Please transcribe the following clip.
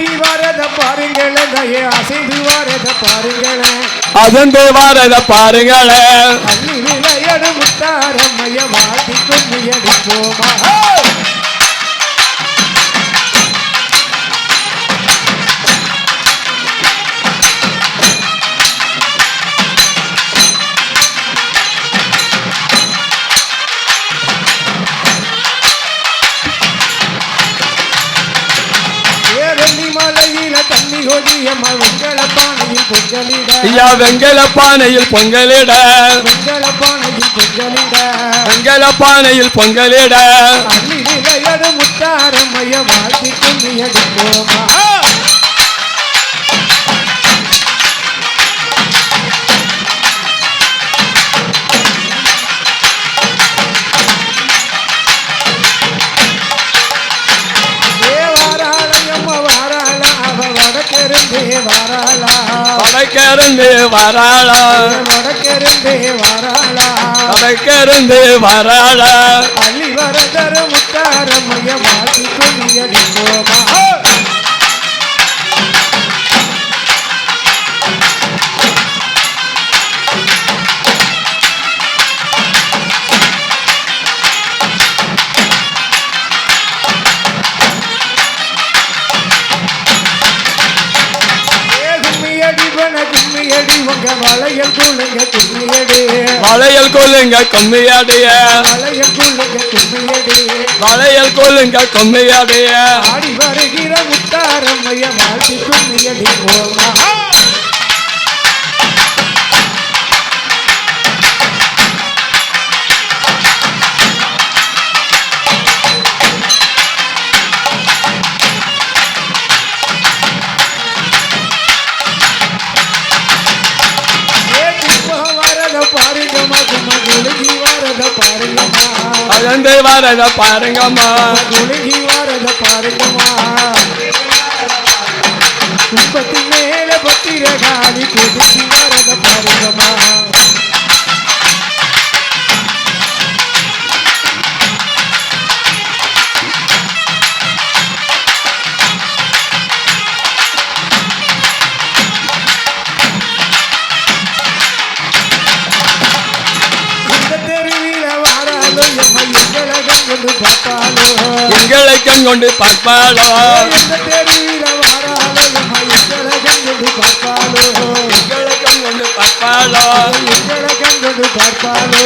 ஆடி வரத பாருங்களேன் அசைந்து வரத பாருங்களேன் அதந்து வரத பாருங்களேன் அள்ளி விளையாடு முத்தாரம்மைய வாழ்த்தி கொண்டு அடிப்போமா வெங்கல பானையில் பொங்கலிட வெங்கல பானையில் பொங்கலிட முத்தாரம்மைய வாழ்த்தி கொண்டு அடிப்போமா வடக்கிருந்து வராளா வடக்கிருந்து வராளா அள்ளி வரதர முத்தாரம்மைய வாழ்த்தி கொண்டு அடிப்போமா வளையல் கொள்ளுங்க கும்மியடி வளையல் கொள்ளுங்க கும்மியடிய வளையல் கொள்ளுங்க கும்மியடி வளையல் கொள்ளுங்க கும்மியடிய ஆடி வருகிற முத்தாரம்மைய வாழ்த்தி கும்மியடி போமா அகந்தை வரத பாருங்கம்மா குலுங்கி வரத பாருங்கம்மா குப்பத்தி மேல பத்திர காலி குதிச்சி வரத பாருங்கம்மா எங்களை கண்கொண்டு பார்ப்பாளோ எங்களை கண்கொண்டு பார்ப்பாளோ